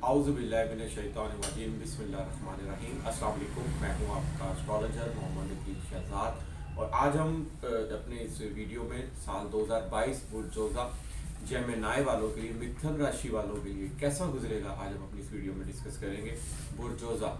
आउज़ु बिल्लाहि मिनश शैतानिर रजीम बिस्मिल्लाहिर्रहमानिर्रहीम। अस्सलाम वालेकुम, मैं हूँ आपका एस्ट्रोलॉजर मोहम्मद इकबाल शहजाद और आज हम अपने इस वीडियो में साल 2022 बुर्ज-जोज़ा जेमिनी वालों के लिए, मिथुन राशि वालों के लिए कैसा गुजरेगा, आज हम अपनी इस वीडियो में डिस्कस करेंगे। बुर्ज-जोज़ा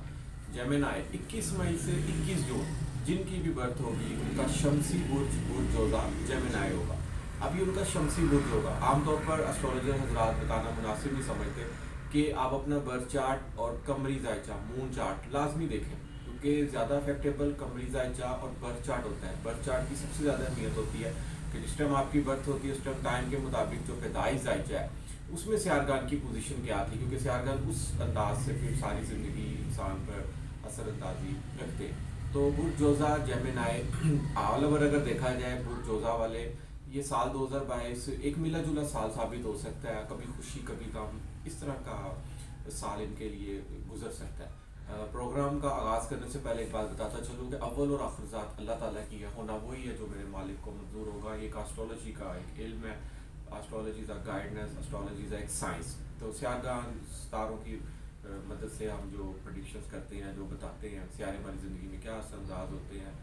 जेमिनी 21 मई से 21 जून जिनकी भी बर्थ होगी उनका शमसी बुर्ज-जोज़ा जेमिनी होगा। अभी उनका शमसी बुर्ज होगा। आमतौर पर एस्ट्रोलॉजर हजरात बताना मुनासिब नहीं समझते कि आप अपना बर्थ चार्ट और कमरी जायचा मून चार्ट लाजमी देखें, क्योंकि ज़्यादा अफेक्टेबल कमरी जायचा और बर्थ चार्ट होता है। बर्थ चार्ट की सबसे ज़्यादा अहमियत होती है कि जिस टाइम आपकी बर्थ होती है उस टाइम टाइम के मुताबिक जो पैदाइश जायचा है उसमें सियारगान की पोजीशन क्या थी, क्योंकि सियारगान उस अंदाज से फिर सारी ज़िंदगी इंसान पर असरअंदाजी रखते हैं। तो बुर्ज-जोज़ा जेमिनी ऑल ओवर अगर देखा जाए, बुर्ज-जोज़ा वाले ये साल 2022 एक मिला जुला साल साबित हो सकता है। कभी खुशी कभी गम, इस तरह का साल इनके लिए गुजर सकता है। प्रोग्राम का आगाज़ करने से पहले एक बात बताता चलूँ कि अव्वल और आखिर ज़ात अल्लाह ताला की है, होना वही है जो मेरे मालिक को मंजूर होगा। ये एक एस्ट्रोलॉजी का एक इल्म है। Astrology is a guidance, astrology is एक साइंस। तो सियारगान सितारों की मदद से हम जो प्रेडिक्शंस करते हैं, जो बताते हैं सियारे हमारी ज़िंदगी में क्या असरअंदाज होते हैं,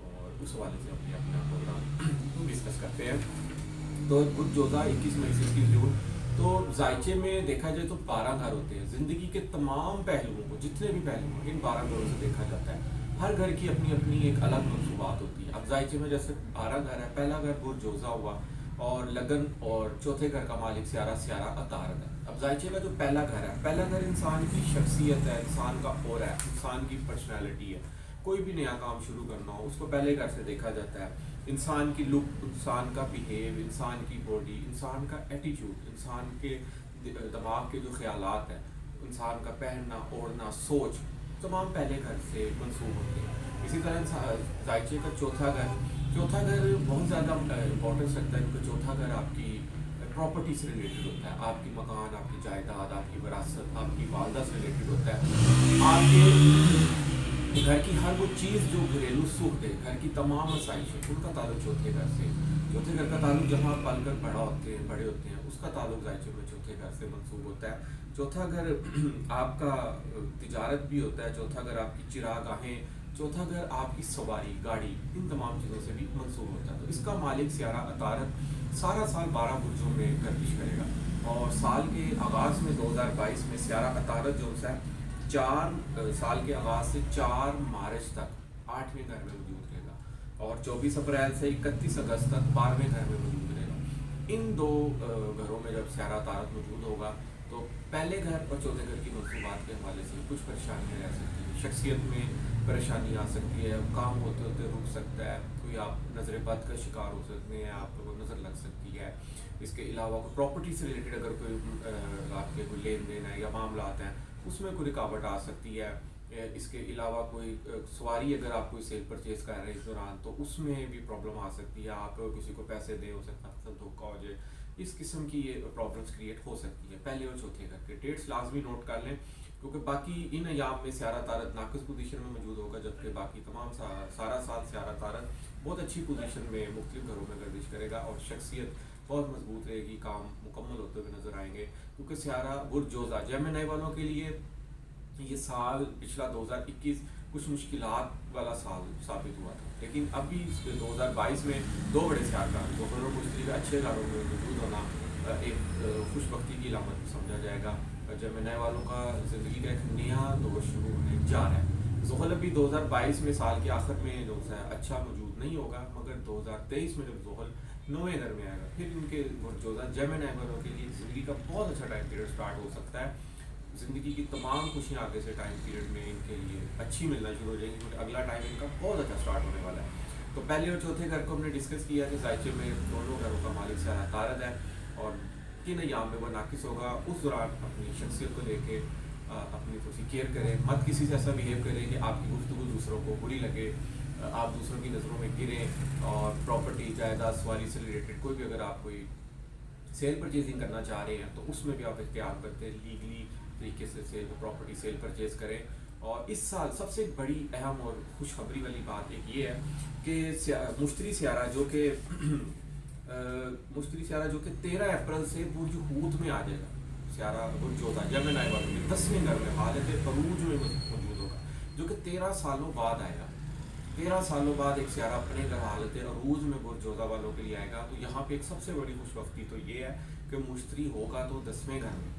और उस हवाले से अपने अपना प्रोग्राम डिस्कस करते हैं। तो बुर्ज-जोज़ा 21 मई से 21 जून, तो जायचे में देखा जाए तो 12 घर होते हैं। ज़िंदगी के तमाम पहलुओं को, जितने भी पहलू हैं, इन 12 घरों से देखा जाता है। हर घर की अपनी अपनी एक अलग मनसूबात होती है। अब जायचे में जैसे 12 घर है, पहला घर बुर्ज-जोज़ा हुआ और लगन, और चौथे घर का मालिक सियारा अतारद है। अब जायचे का जो पहला घर है, पहला घर इंसान की शख्सियत है, इंसान का ऑरा है, इंसान की पर्सनैलिटी है। कोई भी नया काम शुरू करना हो उसको पहले घर से देखा जाता है। इंसान की लुक, इंसान का बिहेव, इंसान की बॉडी, इंसान का एटीट्यूड, इंसान के दिमाग के जो ख्यालात हैं, इंसान का पहनना ओढ़ना, सोच, तमाम पहले घर से मंसूब होते हैं। इसी तरह जायचे का चौथा घर बहुत ज़्यादा इंपॉर्टेंस रखता है, क्योंकि चौथा घर आपकी प्रॉपर्टी से रिलेटेड होता है। आपकी मकान, आपकी जायदाद, आपकी विरासत, आपकी वालदा से रिलेटेड होता है। आपके घर की हर वो चीज़ जो घरेलू सुख दे, घर की तमाम आसाइशें, उनका ताल्लुक चौथे घर से। चौथे घर का ताल्लुक जहाँ पल कर बड़े होते हैं उसका ताल्लुक जायचे में चौथे घर से मंसूब होता है। चौथा घर आपका तिजारत भी होता है। चौथा घर आपकी चिरागाहें, चौथा घर आपकी सवारी गाड़ी, इन तमाम चीज़ों से भी मंसूब होता है। तो इसका मालिक सियारा अतारद सारा साल 12 बुर्जों में गर्दिश करेगा, और साल के आगाज़ में 2022 में सियारा अतारद जो है 4 साल के आगाज़ से 4 मार्च तक 8वें घर में मौजूद रहेगा, और 24 अप्रैल से 31 अगस्त तक 12वें घर में मौजूद रहेगा। इन दो घरों में जब सियारा अतारद मौजूद होगा तो पहले घर और चौथे घर की मनसूबात के हवाले से कुछ परेशानियाँ रह सकती हैं। शख्सियत में परेशानी आ सकती है, काम होते होते रुक सकता है, कोई आप नज़र बद का शिकार हो सकते हैं, आपको नज़र लग सकती है। इसके अलावा कोई प्रॉपर्टी से रिलेटेड अगर कोई आपके कोई लेन देन है या मामला आते हैं उसमें कोई रुकावट आ सकती है। इसके अलावा कोई सवारी अगर आप कोई सेल परचेज कर रहे हैं इस दौरान तो उसमें भी प्रॉब्लम आ सकती है। आप किसी को पैसे दे, हो सकता है धोखा हो जाए, इस किस्म की ये प्रॉब्लम्स क्रिएट हो सकती है। पहले और चौथे घर के डेट्स लाजमी नोट कर लें, क्योंकि बाकी इन अयाम में सियारा तारद नाकिस पोजीशन में मौजूद होगा, जबकि बाकी तमाम सारा साल सियारा तारद बहुत अच्छी पोजीशन में मुख्तलिफ घरों में गर्दिश करेगा और शख्सियत बहुत मजबूत रहेगी, काम मुकम्मल होते हुए नजर आएंगे। क्योंकि सियारा बुर्ज-जोज़ा जेमिनी वालों के लिए ये साल पिछला 2021 कुछ मुश्किलात वाला साल साबित हुआ था, लेकिन अभी 2022 में दो बड़े सियारगान दोनों मुश्किल अच्छे घरों में मौजूद होना एक खुशबख्ती की अलामत समझा जाएगा। जेमिनी वालों का ज़िंदगी का एक नया दौर शुरू होने जा रहा है। ज़ुहल अभी 2022 में साल के आखिर में जो है अच्छा मौजूद नहीं होगा, मगर 2023 में जब ज़ुहल 9वें घर में आएगा फिर उनके बुर्ज-जोज़ा जेमिनी वालों के लिए ज़िंदगी का बहुत अच्छा टाइम पीरियड स्टार्ट हो सकता है। ज़िंदगी की तमाम खुशियाँ आगे से टाइम पीरियड में इनके लिए अच्छी मिलना शुरू हो जाएंगी, क्योंकि अगला टाइम इनका बहुत अच्छा स्टार्ट होने वाला है। तो पहले और चौथे घर को हमने डिस्कस किया कि जायचे में दोनों घरों का मालिक सियारा तारद है, और किन अयाम में वो नाकिस होगा उस दौरान अपनी शख्सियत को लेके अपनी थोड़ी केयर करें। मत किसी से ऐसा बिहेव करें कि आपकी गुफ्तगू दूसरों को बुरी लगे, आप दूसरों की नज़रों में गिरें। और प्रॉपर्टी, जायदाद, सवारी से रिलेटेड कोई भी अगर आप कोई सेल परचेजिंग करना चाह रहे हैं तो उसमें भी आप एहतियात करते हैं, लीगली तरीके से प्रॉपर्टी सेल परचेज करें। और इस साल सबसे बड़ी अहम और खुशखबरी वाली बात एक ये है कि मुश्तरी सियारा जो कि 13 अप्रैल से बुर्ज हूत में आ जाएगा। सियारा बुर्जोज़ा जेमिनी वालों के 10वें घर में हालत अरूज में मौजूद होगा, जो कि 13 सालों बाद आएगा। 13 सालों बाद एक सियारा अपने घर हालत अरूज में बुर्जोज़ा वालों के लिए आएगा। तो यहाँ पे एक सबसे बड़ी खुशबख्ती तो ये है कि मुश्तरी होगा तो 10वें घर में,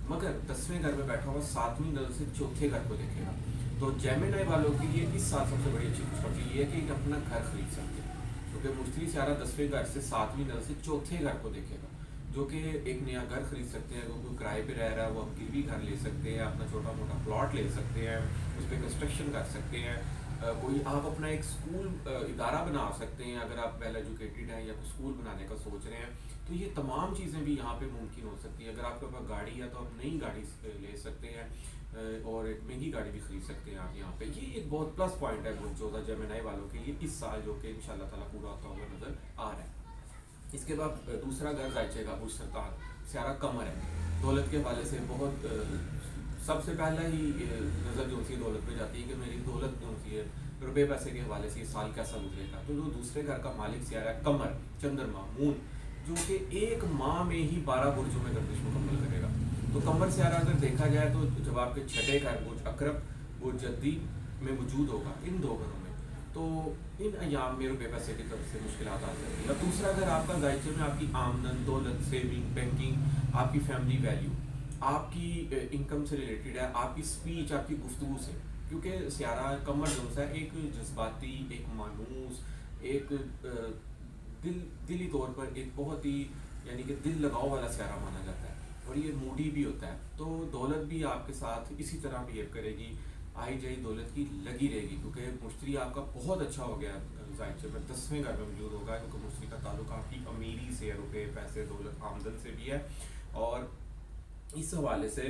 मगर 10वें घर में बैठा हुआ 7वीं नज़र से चौथे घर को देखेगा। तो जेमिनी वालों के लिए इस साल सबसे बड़ी अच्छी खुशखबरी ये है कि अपना घर खरीद सकते हैं, क्योंकि मुश्तरी सियारा 10वें घर से 7वीं नज़र से चौथे घर को देखेगा, जो कि एक नया घर खरीद सकते हैं। कोई किराए पे रह रहा है वो हम गिरवी घर ले सकते हैं, अपना छोटा मोटा प्लॉट ले सकते हैं, उस पर कंस्ट्रक्शन कर सकते हैं। कोई आप अपना एक स्कूल इदारा बना सकते हैं अगर आप वेल एजुकेटेड हैं या कोई स्कूल बनाने का सोच रहे हैं। तो ये तमाम चीज़ें भी यहाँ पे मुमकिन हो सकती है। अगर आपके पास गाड़ी है तो आप नई गाड़ी ले सकते हैं और एक महंगी गाड़ी भी खरीद सकते हैं आप यहाँ पे। ये एक बहुत प्लस पॉइंट है बुर्जोज़ा जेमिनी वालों के लिए इस साल, जो कि इंशाल्लाह ताला पूरा होता हुआ नज़र आ रहा है। इसके बाद दूसरा घर जायचे का बुर्ज सरतान सियारा कमर है। दौलत के हवाले से बहुत सबसे पहला ही नज़र जो सी दौलत पे जाती है कि मेरी दौलत जो सी है रुपये पैसे के हवाले से ये साल कैसा गुजरेगा। तो जो दूसरे घर का मालिक सियारा कमर चंद्रमा मून, जो कि एक माह में ही 12 बुर्जों में गर्दिश मुकम्मल करेगा। तो कमर सियारा अगर देखा जाए तो जब आपके छठे घर बुर्ज अकरब बुर्ज जद्दी में वजूद होगा इन दो घरों में, तो इन अयाम में रुपये पैसे की तरफ से मुश्किल आ सकती है। और दूसरा घर आपका जायचे में आपकी आमदन, दौलत, सेविंग, बैंकिंग, आपकी फैमिली वैल्यू, आपकी इनकम से रिलेटेड है, आपकी स्पीच, आपकी गुफ्तगू से, क्योंकि सियारा कमर जो है एक जज्बाती, एक मानूस, एक दिली तौर पर एक बहुत ही यानी कि दिल लगाव वाला सियारा माना जाता है, और ये मूडी भी होता है। तो दौलत भी आपके साथ इसी तरह बिहेव करेगी, आई जाई दौलत की लगी रहेगी, क्योंकि मुश्तरी आपका बहुत अच्छा हो गया जायचे में 10वें घर में मौजूद होगा, क्योंकि मुश्तरी का ताल्लुक आपकी अमीरी से, रुपये पैसे दौलत आमदन से भी है। और इस हवाले से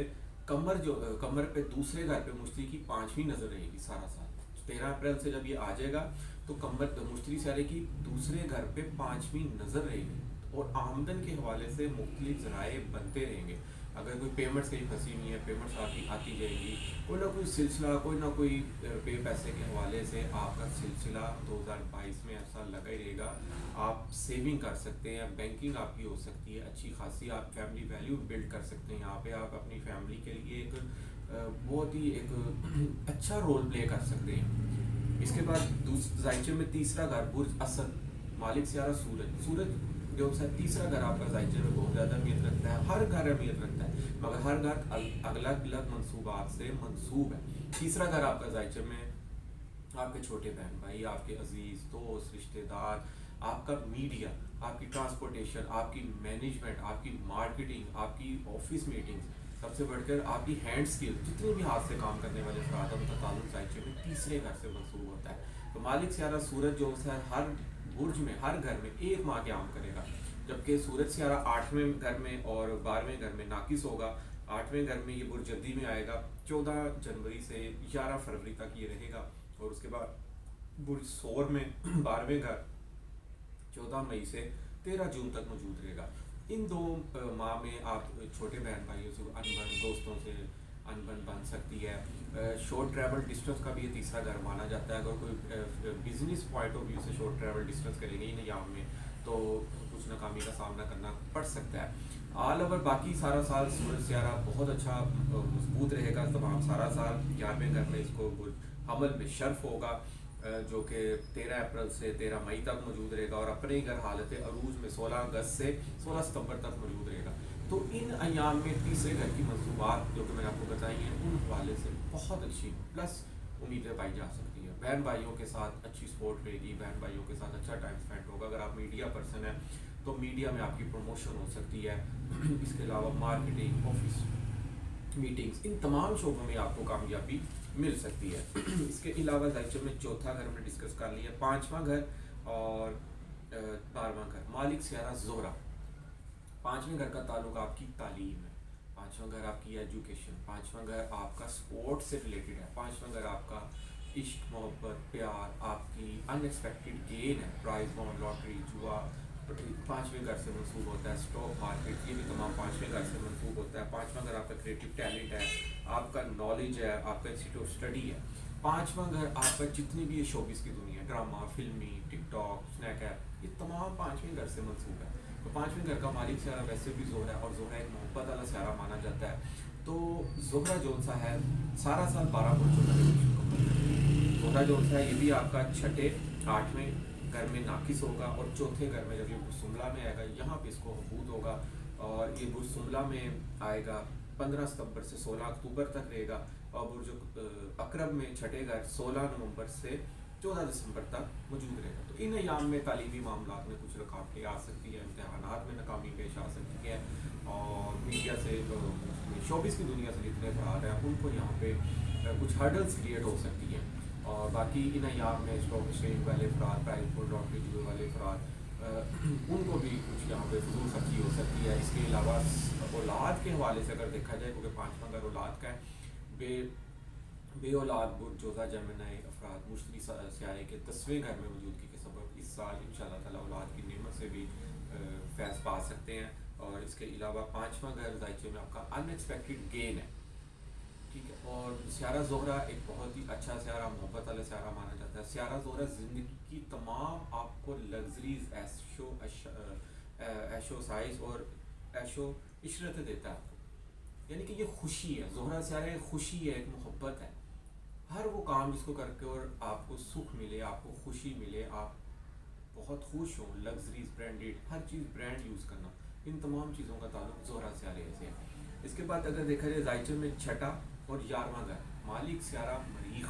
कमर पे दूसरे घर पे मुश्तरी की 5वीं नज़र रहेगी सारा साल। 13 अप्रैल से जब ये आ जाएगा तो कमर मुश्तरी सियारे की दूसरे घर पे 5वीं नज़र रहेगी, और आमदन के हवाले से मुख्तलिफ ज़राए बनते रहेंगे। अगर कोई पेमेंट्स कहीं फंसी हुई है, पेमेंट्स आपकी आती जाएगी, कोई ना कोई सिलसिला, कोई ना कोई पे पैसे के हवाले से आपका सिलसिला 2022 में ऐसा लगा ही रहेगा। आप सेविंग कर सकते हैं, बैंकिंग आपकी हो सकती है अच्छी खासी, आप फैमिली वैल्यू बिल्ड कर सकते हैं। यहाँ पे आप अपनी फैमिली के लिए एक बहुत ही एक अच्छा रोल प्ले कर सकते हैं। इसके बाद जायचे में तीसरा घर बुर्ज असद मालिक सियारा सूरज जो है तीसरा घर आपका जायचे में बहुत ज़्यादा अहमियत रखता है। हर घर अहमियत रखता है, मगर हर घर अलग अलग मनसूबात से मनसूब है। तीसरा घर आपका जायचे में आपके छोटे बहन भाई, आपके अजीज़ दोस्त रिश्तेदार, आपका मीडिया, आपकी ट्रांसपोर्टेशन, आपकी मैनेजमेंट, आपकी मार्केटिंग, आपकी ऑफिस मीटिंग्स, सबसे बढ़कर आपकी हैंड स्किल, जितने भी हाथ से काम करने वाले अफराद हैं उनका ताल्लुक जायचे में तीसरे घर से मनसूब होता है। तो मालिक सियारा सूरज जो है हर बुर्ज में, हर घर में 1 माह के आम करेगा, जबकि सूरज सियारा 8वें घर में और 12वें घर में नाकिस होगा। 8वें घर में ये बुर्ज जद्दी में आएगा 14 जनवरी से 11 फरवरी तक ये रहेगा, और उसके बाद बुर्ज सौर में 12वें घर 14 मई से 13 जून तक मौजूद रहेगा। इन 2 माह में आप छोटे बहन भाइयों से अनबन, दोस्तों से अनबन बन सकती है। शॉर्ट ट्रैवल डिस्टेंस का भी ये तीसरा घर माना जाता है। अगर कोई बिजनेस पॉइंट ऑफ व्यू से शॉर्ट ट्रैवल डिस्टेंस करेंगे इन अयाम में तो कुछ नाकामी का सामना करना पड़ सकता है। ऑल ओवर बाकी सारा साल सूरज सियारा बहुत अच्छा मजबूत रहेगा तमाम सारा साल। 11वें घर में इसको हमल में शर्फ होगा, जो कि 13 अप्रैल से 13 मई तक मौजूद रहेगा, और अपने घर हालत अरूज में 16 अगस्त से 16 सितंबर तक मौजूद रहेगा। तो इन अयाम में तीसरे घर की मनसूबात जो कि मैंने आपको बताई हैं उन हवाले से बहुत अच्छी प्लस उम्मीदें पाई जा सकती है। बहन भाइयों के साथ अच्छी सपोर्ट रहेगी, बहन भाइयों के साथ अच्छा टाइम स्पेंड होगा। अगर आप मीडिया पर्सन हैं तो मीडिया में आपकी प्रमोशन हो सकती है। इसके अलावा मार्केटिंग, ऑफिस मीटिंग्स, इन तमाम शोबों में आपको कामयाबी मिल सकती है। इसके अलावा जायचे में चौथा घर हमने डिस्कस कर लिया, 5वां घर और 12वां घर मालिक सियारा जोहरा। 5वें घर का ताल्लुक आपकी तालीम है, 5वां घर आपकी एजुकेशन, 5वां घर आपका स्पोर्ट्स से रिलेटेड है, 5वां घर आपका इश्क मोहब्बत प्यार, आपकी अनएक्सपेक्टेड गेन है, प्राइज बॉन्ड लॉटरी जुआ 5वें घर से मंसूब होता है। स्टॉक मार्केट ये भी तमाम 5वें घर से मंसूब होता है। 5वां घर आपका क्रिएटिव टैलेंट है, आपका नॉलेज है, आपका इंस्टीट्यूट ऑफ स्टडी है। 5वां घर आपका जितनी भी ये शोबिस की दुनिया, ड्रामा, फिल्मी, टिकटॉक, स्नैक ऐप, ये तमाम 5वें घर से मंसूब है। तो पाँचवें घर का मालिक स्यारा वैसे भी ज़ोहरा है, और ज़ोहरा एक मोहब्बत वाला स्यारा माना जाता है। तो ज़ोहरा जो सा है सारा साल 12 बुर्जों का रिलेशन को करता है। ज़ोहरा जो सा है ये भी आपका छठे 8वें घर में नाकिस होगा, और चौथे घर में जब ये बुर्ज सुमला में आएगा यहाँ पे इसको हबूद होगा, और ये बुर्ज सुमला में आएगा 15 सितंबर से 16 अक्टूबर तक रहेगा, और बुर्ज अकरब में छठे घर 16 नवंबर से 14 दिसंबर तक मौजूद रहेगा। तो इन अयाम में तालीमी मामला में कुछ रुकावटें आ सकती है, इम्तहानात में नाकामी पेश आ सकती है, और मीडिया से शोबिस की दुनिया से जितने अफराद हैं उनको यहाँ पे कुछ हर्डल्स क्रिएट हो सकती हैं। और बाकी इन अयाम में स्टॉक एक्सचेंज वाले अफराद, प्राइवेट लॉटरी जुए वाले अफराद, उनको भी कुछ यहाँ पे फजूल खर्ची हो सकती है। इसके अलावा औलाद के हवाले से अगर देखा जाए, क्योंकि 5वां घर औलाद का है, बे औलाद बुर्ज जोज़ा जेमिनी अफराद मुश्तरी स्यारे के 10वें घर में मौजूदगी के सबब इस साल इंशाअल्लाह ताला औलाद की नेमत से भी फैज़ पा सकते हैं। और इसके अलावा 5वां घर ज़ायचे में आपका अनएक्सपेक्टेड गेन है, ठीक है। और स्यारा ज़ोहरा एक बहुत ही अच्छा स्यारा, मोहब्बत वाला स्यारा माना जाता है। स्यारा ज़ोहरा ज़िंदगी की तमाम आपको लग्जरीज, ऐशो साइज और ऐशो इशरत देता है आपको, यानी कि ये खुशी है। ज़ोहरा स्यारा एक खुशी है, एक मोहब्बत है। हर वो काम जिसको करके और आपको सुख मिले, आपको खुशी मिले, आप बहुत खुश हो, लग्जरीज, ब्रांडेड, हर चीज़ ब्रांड यूज़ करना, इन तमाम चीज़ों का ताल्लुक ज़ोहरा स्यारे से है। इसके बाद अगर देखा जाए ज़ायचे में छठा और 11वां घर मालिक स्यारा मरीख।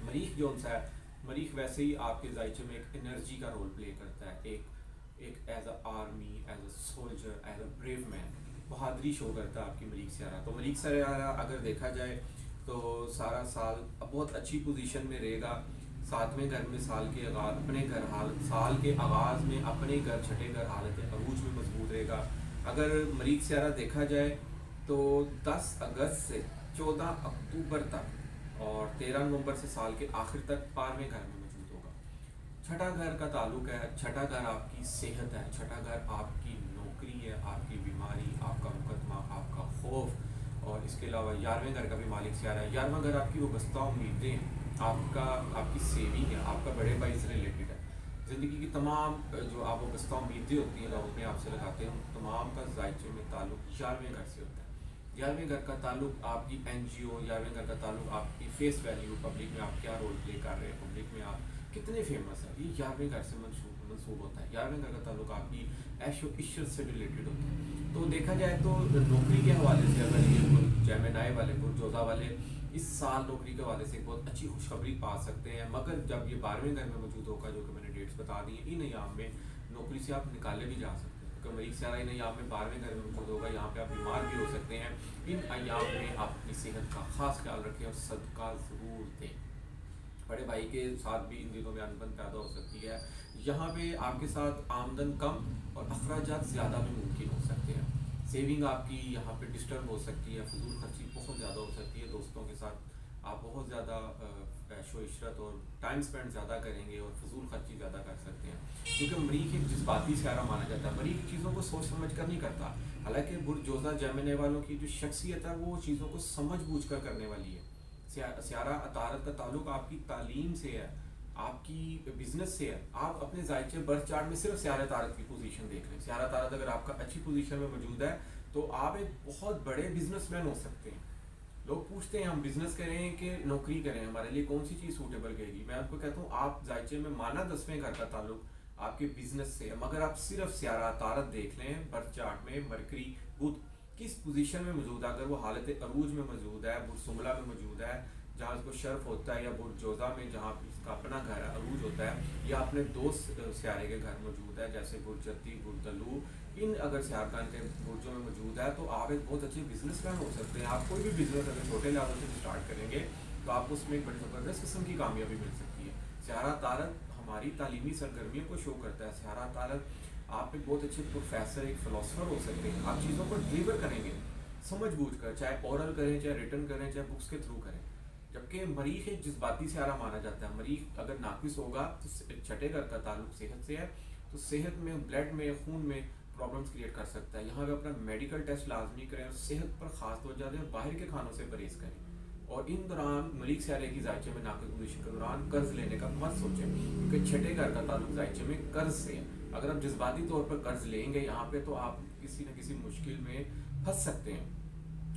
मरीख जो सा है, मरीख वैसे ही आपके ज़ायचे में एक एनर्जी का रोल प्ले करता है, एक as a army, as a soldier, as a brave man, बहादरी शो करता है आपकी मरीख स्यारा। तो मरीख स्यारा अगर देखा जाए तो सारा साल बहुत अच्छी पोजीशन में रहेगा। 7वें घर में साल के आगाज़ अपने घर साल के आगाज़ में अपने घर छठे घर हालत अरूज में मजबूत रहेगा। अगर मरीख स्यारा देखा जाए तो 10 अगस्त से 14 अक्टूबर तक और 13 नवंबर से साल के आखिर तक 12वें घर में मौजूद होगा। छठा घर का ताल्लुक है, छठा घर आपकी सेहत है, छठा घर आपकी नौकरी है, आपकी बीमारी, आपका मुकदमा, आपका खौफ, और इसके अलावा 11वें घर का भी मालिक स्यारा है। 11वां घर आपकी वाबस्ता उम्मीदें, आपकी सेविंग है, आपका बड़े भाई से रिलेटेड है। ज़िंदगी की तमाम जो आप वाबस्ता उम्मीदें होती हैं लोग अपने आप से लगाते हैं, तमाम का ज़ायचे में ताल्लुक 11वें घर से होता है। 11वें घर का ताल्लुक आपकी NGO, 11वें घर का ताल्लुक आपकी फेस वैल्यू, पब्लिक में आप क्या रोल प्ले कर रहे हैं, पब्लिक में आप कितने फेमस है, ये 11वें घर से मंसूब होता है। 11वें घर का ताल्लुक आपकी ऐशो इश्शत से रिलेटेड होता है। तो देखा जाए तो नौकरी के हवाले से अगर ये जेमिनी वाले बुर्ज जोज़ा वाले इस साल नौकरी के हवाले से बहुत अच्छी खुशखबरी पा सकते हैं, मगर जब ये 12वें घर में मौजूद होगा, जो कि मैंने डेट्स बता दी हैं, इन अयाम में नौकरी से आप निकाले भी जा सकते हैं। क्योंकि मरीख स्यारा इन अयाम में 12वें घर में मौजूद होगा, यहाँ पे आप बीमार भी हो सकते हैं। इन अयाम में आप अपनी सेहत का खास ख्याल रखें और सदका ज़रूर दें। बड़े भाई के साथ भी इन दिनों में अनबन पैदा हो सकती है। यहाँ पे आपके साथ आमदन कम और अखराजात ज़्यादा भी मुमकिन हो सकते हैं। सेविंग आपकी यहाँ पे डिस्टर्ब हो सकती है, फजूल खर्ची बहुत ज़्यादा हो सकती है। दोस्तों के साथ आप बहुत ज़्यादा ऐशो इशरत और टाइम स्पेंड ज़्यादा करेंगे और फजूल खर्ची ज़्यादा कर सकते हैं, क्योंकि मरीख एक जज्बाती स्यारा माना जाता है। मरीख चीज़ों को सोच समझ कर नहीं करता, हालांकि बुर्ज जोज़ा जेमिनी वालों की जो शख्सियत है वो चीज़ों को समझ बूझ कर करने वाली है। स्यारा अतारत का ताल्लुक आपकी तालीम से है, आपकी बिजनेस से है। आप अपने ज़ायचे बर्थ चार्ट में सिर्फ स्यारा तारत की पोजीशन देख लें। स्यारा तारत अगर आपका अच्छी पोजीशन में मौजूद है तो आप एक बहुत बड़े बिजनेसमैन हो सकते हैं। लोग पूछते हैं हम बिजनेस करें कि नौकरी करें, हमारे लिए कौन सी चीज़ सूटेबल रहेगी। मैं आपको कहता हूँ आप ज़ायचे में माना 10वें घर का ताल्लुक आपके बिजनेस से है, मगर आप सिर्फ स्यारा तारत देख लें बर्थ चार्ट में मरकरी बुध किस पोजीशन में मौजूद है। अगर वो हालत अरूज में मौजूद है, बुर्ज सुमला में मौजूद है जहाँ उसको शर्फ होता है, या बुर्ज जोज़ा में जहाँ इसका अपना घर है अरूज होता है, या अपने दोस्त स्यारे के घर मौजूद है जैसे बुर्ज जती, बुर्ज दलू, इन अगर स्यारकान के बुर्जों में मौजूद है तो आप एक बहुत अच्छे बिजनेसमैन हो सकते हैं। आप कोई भी बिजनेस अगर छोटे लेवल से स्टार्ट करेंगे तो आपको उसमें एक बड़ी ज़बरदस्त किस्म की कामयाबी मिल सकती है। स्यारा तारत हमारी तालीमी सरगर्मियों को शो करता है। स्यारा तारत आप एक बहुत अच्छे प्रोफेसर, एक फ़िलासफ़र हो सकते हैं। आप चीज़ों को डिलीवर करेंगे समझ बूझ कर, चाहे ओरल करें, चाहे रिटर्न करें, चाहे बुक्स के थ्रू करें। जबकि मरीख एक जज्बाती स्यारा माना जाता है। मरीख अगर नाकिस होगा तो छठे घर का ताल्लुक सेहत से है, तो सेहत में, ब्लड में, खून में प्रॉब्लम्स क्रिएट कर सकता है। यहाँ पे अपना मेडिकल टेस्ट लाजमी करें और सेहत पर खास तवज्जो दें, बाहर के खानों से परहेज करें। और इन दौरान मरीख स्यारे की ज़ायचे में नाकिस पोजीशन के दौरान कर्ज लेने का मत सोचें, क्योंकि छठे घर का ताल्लुक ज़ायचे में कर्ज से है। اگر آپ جذباتی طور پر قرض لیں گے یہاں پہ تو آپ کسی نہ کسی مشکل میں پھنس سکتے ہیں.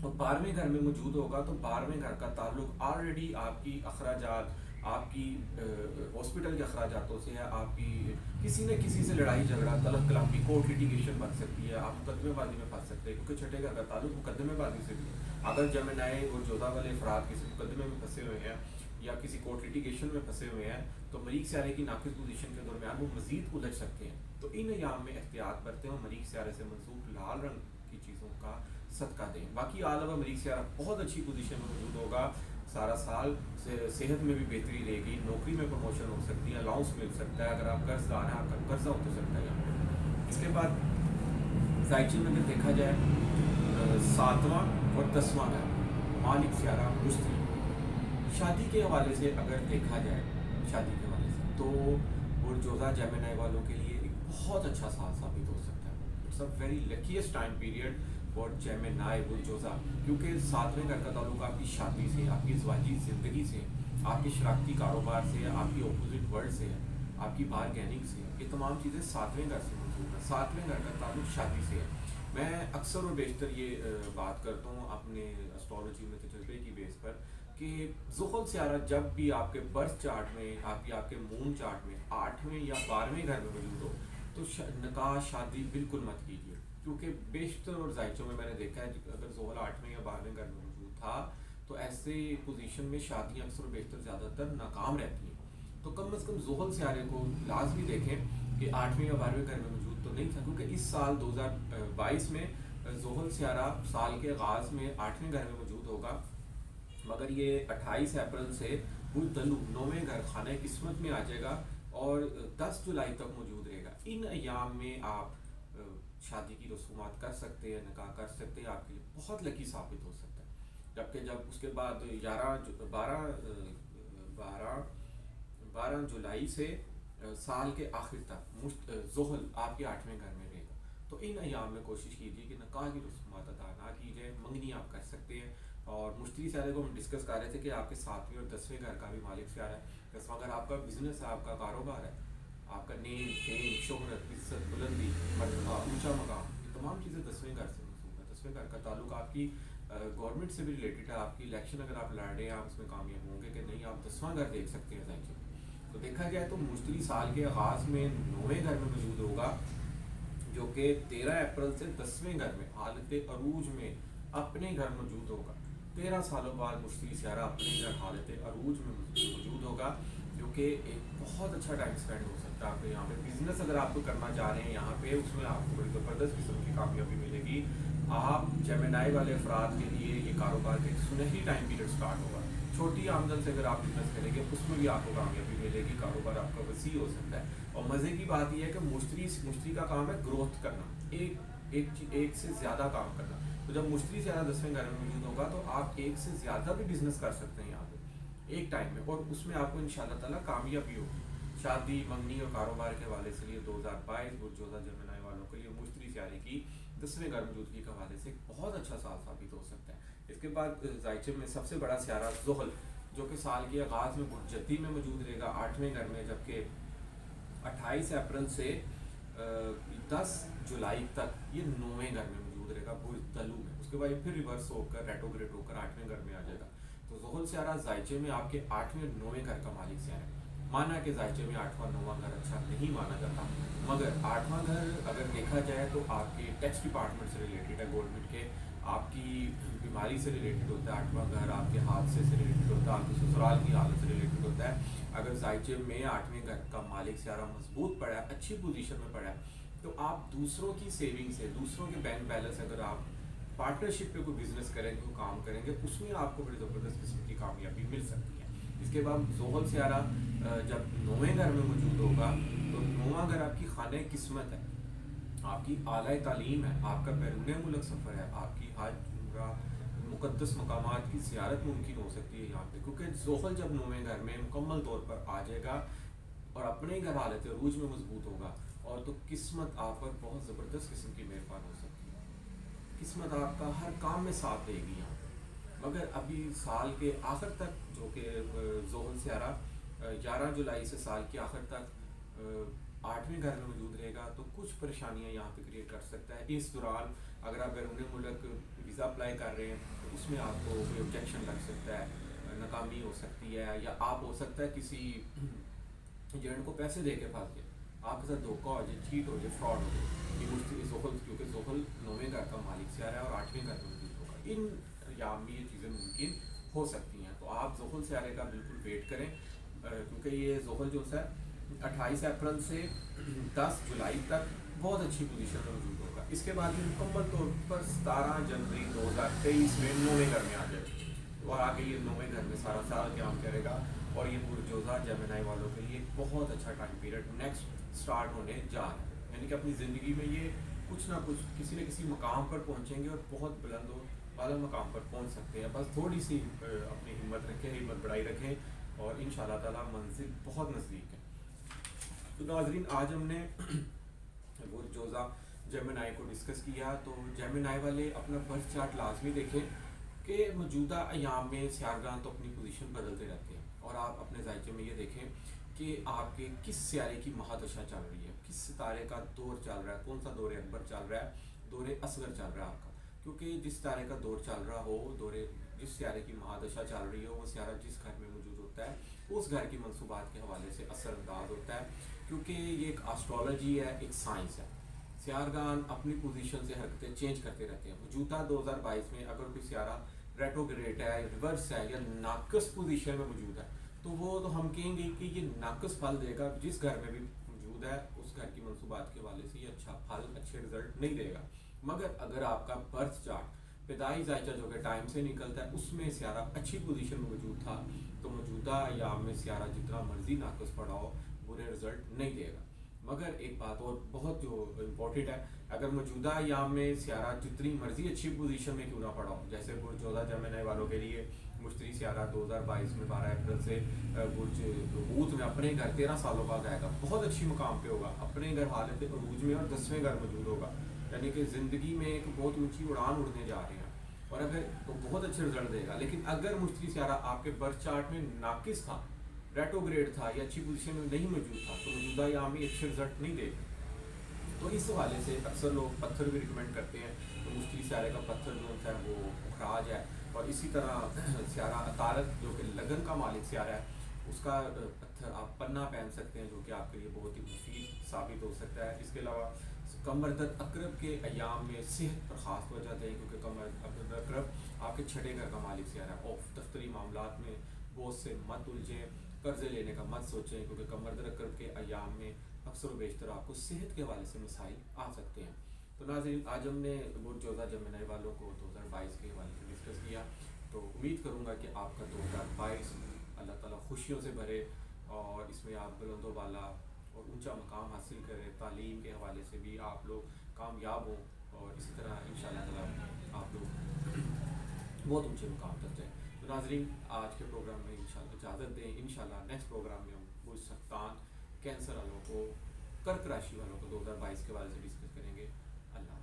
اور 12ویں گھر میں موجود ہوگا تو 12ویں گھر کا تعلق آلریڈی آپ کی اخراجات, آپ کی ہاسپٹل کے اخراجاتوں سے ہے, آپ کی کسی نہ کسی سے لڑائی جھگڑا, طلب کلام کی کورٹ لٹیگیشن بن سکتی ہے, آپ مقدمے بازی میں پھنس سکتے ہیں کیونکہ چھٹے گھر کا تعلق مقدمے بازی سے بھی ہے. اگر جیمنائی اور جوزا والے افراد کسی مقدمے میں پھنسے ہوئے ہیں یا کسی کورٹ لٹیگیشن میں پھنسے ہوئے ہیں تو مریخ سیارے کی ناقص پوزیشن کے درمیان وہ مزید الجھ سکتے ہیں. تو ان ایام میں احتیاط برتیں اور مریخ سیارے سے منسوب لال رنگ کی چیزوں کا صدقہ دیں. باقی علاوہ مریخ سیارہ بہت اچھی پوزیشن میں موجود ہوگا سارا سال, صحت میں بھی بہتری رہے گی, نوکری میں پروموشن ہو سکتی ہے, الاؤنس مل سکتا ہے, اگر آپ قرض دار ہیں آپ کا قرضہ اتر سکتا ہے یہاں پہ. اس کے بعد زائچی میں اگر دیکھا جائے 7واں اور 10واں گھر مالک سیارہ مشتری, شادی کے حوالے سے اگر دیکھا جائے شادی کے حوالے سے تو برجوزا جیمنائی والوں کے لیے ایک بہت اچھا سال ثابت ہو سکتا ہے. It's a very luckiest time period for Gemini برجوزا, کیونکہ 7ویں گھر کا تعلق آپ کی شادی سے, آپ کی ازواجی زندگی سے, آپ کے شراکتی کاروبار سے, آپ کی اپوزٹ ورلڈ سے ہے, آپ کی بارگیننگ سے, یہ تمام چیزیں 7ویں گھر سے منسوب ہیں. 7ویں گھر کا تعلق شادی سے ہے. میں اکثر و بیشتر یہ بات کرتا ہوں اپنے اسٹرالوجی میں تجربے کی بیس پر کہ زحل سیارہ جب بھی آپ کے برتھ چارٹ میں, آپ کے مون چارٹ میں 8ویں یا 12ویں گھر میں موجود ہو تو نکاح شادی بالکل مت کیجیے, کیونکہ بیشتر اور زائچوں میں نے دیکھا ہے اگر زحل 8ویں یا 12ویں گھر میں موجود تھا تو ایسے پوزیشن میں شادیاں اکثر و بیشتر زیادہ تر ناکام رہتی ہیں. تو کم از کم زحل سیارے کو لازمی دیکھیں کہ 8ویں یا 12ویں گھر میں موجود تو نہیں تھا, کیونکہ اس سال 2022 میں زحل سیارہ سال کے آغاز میں 8ویں گھر میں موجود ہوگا, مگر یہ 28 اپریل سے برج دلو 9ویں گھر خانہ قسمت میں آ جائے گا اور 10 جولائی تک موجود رہے گا. ان ایام میں آپ شادی کی رسومات کر سکتے ہیں, نکاح کر سکتے ہیں, آپ کے لیے بہت لکی ثابت ہو سکتا ہے. جبکہ جب اس کے بعد 12 جولائی سے سال کے آخر تک زحل آپ کے 8ویں گھر میں رہے گا. تو ان ایام میں کوشش کیجیے کہ نکاح کی رسومات ادا نہ کی جائے, منگنی آپ کر سکتے ہیں. اور مشتری سیارے کو ہم ڈسکس کر رہے تھے کہ آپ کے 7ویں اور 10ویں گھر کا بھی مالک سیارہ ہے. 10واں گھر آپ کا بزنس ہے, آپ کا کاروبار ہے, آپ کا نیم, فیم, شہرت, عزت, بلندی, مرتبہ, اونچا مقام, یہ تمام چیزیں 10ویں گھر سے منسوب ہے. 10ویں گھر کا تعلق آپ کی گورنمنٹ سے بھی ریلیٹڈ ہے. آپ کی الیکشن اگر آپ لڑ رہے ہیں آپ اس میں کامیاب ہوں گے کہ نہیں, آپ 10واں گھر دیکھ سکتے ہیں زائچے. تو دیکھا جائے تو مشتری سال کے آغاز میں 9ویں گھر میں موجود ہوگا جو کہ 13 اپریل سے 10ویں گھر میں حالت عروج میں اپنے گھر موجود ہوگا. 13 سالوں بعد مشتری سیارہ اپنے گھر حالت عروج میں موجود ہوگا, جو کہ ایک بہت اچھا ٹائم اسپینڈ ہو سکتا ہے آپ کے یہاں پہ. بزنس اگر آپ کو کرنا چاہ رہے ہیں یہاں پہ, اس میں آپ کو بڑی زبردست قسم کی کامیابی ملے گی. آپ جیمنائی والے افراد کے لیے یہ کاروبار کا ایک سنہری ٹائم پیریڈ اسٹارٹ ہوگا. چھوٹی آمدن سے اگر آپ بزنس کریں گے اس میں بھی آپ کو کامیابی ملے گی, کاروبار آپ کا وسیع ہو سکتا ہے. اور مزے کی بات یہ ہے کہ مشتری کا کام ہے گروتھ کرنا, ایک سے زیادہ کام کرنا. تو جب مشتری سیارہ 10ویں گھر میں موجود ہوگا تو آپ ایک سے زیادہ بھی بزنس کر سکتے ہیں یہاں پہ ایک ٹائم میں, اور اس میں آپ کو انشاءاللہ تعالیٰ کامیابی ہوگی. شادی, منگنی اور کاروبار کے حوالے سے لیے 2022 برجوزا جیمنائی والوں کے لیے مشتری سیارے کی 10ویں گھر موجودگی کے حوالے سے بہت اچھا سال ثابت ہو سکتا ہے. اس کے بعد زائچے میں سب سے بڑا سیارہ زحل جو کہ سال کے آغاز میں برج جدی میں موجود رہے گا 8ویں گھر میں, جبکہ 28 اپریل سے 10 جولائی تک یہ 9ویں گھر میں موجود رہے گا برج دلو میں. اس کے بعد یہ پھر ریورس ہو کر ریٹروگریڈ ہو کر 8ویں گھر میں آ جائے گا. تو زحل سیارہ زائچے میں آپ کے 8ویں اور 9ویں گھر کا مالک سیارہ ہے. مانا کہ زائچے میں 8واں 9واں گھر اچھا نہیں مانا جاتا, مگر 8واں گھر اگر دیکھا جائے تو آپ کے ٹیکس ڈپارٹمنٹ سے ریلیٹڈ ہے, گورنمنٹ کے, آپ کی بیماری سے ریلیٹڈ ہوتا ہے. 8واں گھر آپ کے حادثے سے ریلیٹڈ ہوتا ہے, آپ کی سسرال کی حالت سے ریلیٹڈ ہوتا ہے. اگر زائچے میں 8ویں گھر کا مالک سیارہ مضبوط پڑا ہے, اچھی پوزیشن میں پڑا ہے, تو آپ دوسروں کی سیونگ سے, دوسروں کے بینک بیلنس, اگر آپ پارٹنرشپ پہ کوئی بزنس کریں گے, کوئی کام کریں گے, اس میں آپ کو بڑی زبردست قسم کی کامیابی مل سکتی ہے. اس کے بعد زحل سیارہ جب 9ویں گھر میں موجود ہوگا تو 9واں گھر آپ کی خانہ قسمت ہے, آپ کی اعلیٰ تعلیم ہے, آپ کا بیرون ملک سفر ہے, آپ کی حج, عمرہ, مقدس مقامات کی زیارت ممکن ہو سکتی ہے یہاں پہ, کیونکہ زحل جب 9ویں گھر میں مکمل طور پر آ جائے گا اور اپنے گھر حالت عروج میں مضبوط ہوگا, اور تو قسمت آپ پر بہت زبردست قسم کی مہربان ہو سکتی ہے. قسمت آپ کا ہر کام میں ساتھ دے گی یہاں پہ. مگر ابھی سال کے آخر تک جو کہ زحل سیارہ 11 جولائی سے سال کے آخر تک 8वें घर में मौजूद रहेगा तो कुछ परेशानियां यहाँ पे क्रिएट कर सकता है। इस दौरान अगर आप बैरून मुल्क वीज़ा अप्लाई कर रहे हैं तो उसमें आपको कोई ऑब्जेक्शन लग सकता है, नाकामी हो सकती है, या आप हो सकता है किसी एजेंट को पैसे दे के फंस गए, आपके साथ धोखा हो जाए, चीट हो जाए, फ्रॉड हो जाए। ये ज़ोहल, क्योंकि ज़ोहल 9वें घर का मालिक से आ रहा है और 8वें घर में मौजूद होगा, इन अयाम में ये चीज़ें मुमकिन हो सकती हैं। तो आप ज़ोहल से आने का बिल्कुल वेट करें, क्योंकि ये ज़ोहल जो है 28 अप्रैल से 10 जुलाई तक बहुत अच्छी पोजीशन में मौजूद होगा। इसके बाद ये मुकम्मल तौर पर 17 जनवरी 2023 में 9वें घर में आ जाएगा और आगे ये 9वें घर में सारा साल क्याम करेगा। और ये बुर्ज जोज़ा जेमिनी वालों के लिए बहुत अच्छा टाइम पीरियड नेक्स्ट स्टार्ट होने जा रहा है, यानी कि अपनी ज़िंदगी में ये कुछ ना कुछ किसी न किसी मकाम पर पहुँचेंगे और बहुत बुलंद वाला मकाम पर पहुँच सकते हैं। बस थोड़ी सी अपनी हिम्मत रखें, हिम्मत बढ़ाई रखें और इंशाअल्लाह ताला मंजिल बहुत नज़दीक है। तो नाज़रीन, आज हमने बुर्ज जोज़ा जेमिनी को डिस्कस किया। तो जेमिनी वाले अपना बर्थ चार्ट लाजमी देखें कि मौजूदा अयाम में सियारगान तो अपनी पोजीशन बदलते रहते हैं, और आप अपने जायचे में ये देखें कि आपके किस सियारे की महादशा चल रही है, किस सितारे का दौर चल रहा है, कौन सा दौर अकबर चल रहा है, दौर असगर चल रहा है आपका। क्योंकि जिस सितारे का दौर चल रहा हो, जिस सियारे की महादशा चल रही हो, वो सियारा जिस घर में मौजूद होता है उस घर की मनसूबात के हवाले से असरअंदाज होता है। क्योंकि ये एक एस्ट्रोलॉजी है, एक साइंस है। सियारगान अपनी पोजीशन से हरकतें चेंज करते रहते हैं। मौजूदा 2022 में अगर कोई सियारा रेट्रोग्रेड है, रिवर्स है या नाकस पोजीशन में मौजूद है, तो वो तो हम कहेंगे कि ये नाकस फल देगा। जिस घर में भी मौजूद है उस घर की मनसूबात के हवाले से ये अच्छा फल, अच्छे रिजल्ट नहीं देगा। मगर अगर आपका बर्थ चार्ट पैदाई जायचा जो कि टाइम से निकलता है उसमें सियारा अच्छी पोजीशन में मौजूद था, तो मौजूदा अयाम में सियारा जितना मर्जी नाकस पड़ा हो बुरे रिजल्ट नहीं देगा। मगर एक बात और बहुत जो इम्पोर्टेंट है, अगर मौजूदा अयाम में सियारा जितनी मर्जी अच्छी पोजीशन में क्यों ना पड़ा हो, जैसे बुर्ज जोज़ा जेमिनी वालों के लिए मुश्तरी सियारा 2022 में 12 अप्रैल से बुर्ज ऊत में अपने घर 13 सालों बाद आएगा, बहुत अच्छी मुकाम पे होगा, अपने घर हालत अरूज में और 10वें घर मौजूद होगा, यानी कि ज़िंदगी में एक बहुत ऊंची उड़ान उड़ने जा रहे हैं और अगर तो बहुत अच्छे रिजल्ट देगा। लेकिन अगर मुश्तरी सियारा आपके बर्थ चार्ट में नाकिस था, रेट्रोग्रेड था या अच्छी पोजीशन में नहीं मौजूद था, तो मौजूदा अयाम में अच्छे रिजल्ट नहीं देगा। तो इस हवाले से अक्सर लोग पत्थर भी रिकमेंड करते हैं। तो मुश्तरी सियारे का पत्थर जो होता है वो खराज है, और इसी तरह सियारा अतारत जो कि लगन का मालिक सियारा है, उसका पत्थर आप पन्ना पहन सकते हैं, जो कि आपके लिए बहुत ही मुफीद साबित हो सकता है। इसके अलावा कमर दर्द अकरब के अयाम में सेहत पर ख़ास तवज्जो दें, क्योंकि कमर दर्द अकरब आपके छठे घर का मालिक सियारा है। और दफ्तरी मामलात में बोझ से मत उलझें, कर्जे लेने का मत सोचें, क्योंकि कमर दर्द अकरब के अयाम में अक्सर व बेशतर आपको सेहत के हवाले से मसाइल आ सकते हैं। तो नाज़रीन, आज हमने बुर्ज जोज़ा जेमिनी वालों को 2022 के हवाले से डिस्कस किया। तो उम्मीद करूँगा कि आपका 2022 अल्लाह ताला खुशियों से भरे और इसमें आप बुलंदो बाला और ऊंचा मकाम हासिल करें, तालीम के हवाले से भी आप लोग कामयाब हों, और इसी तरह इंशाअल्लाह ताला आप लोग बहुत ऊंचे मुकाम तक जाएँ। तो नाज़रीन, आज के प्रोग्राम में इंशाअल्लाह इजाज़त दें। इंशाअल्लाह नेक्स्ट प्रोग्राम में हम बुर्ज सरतान, कैंसर वालों को, कर्क राशि वालों को 2022 के हवाले से डिस्कस करेंगे। अल्लाह।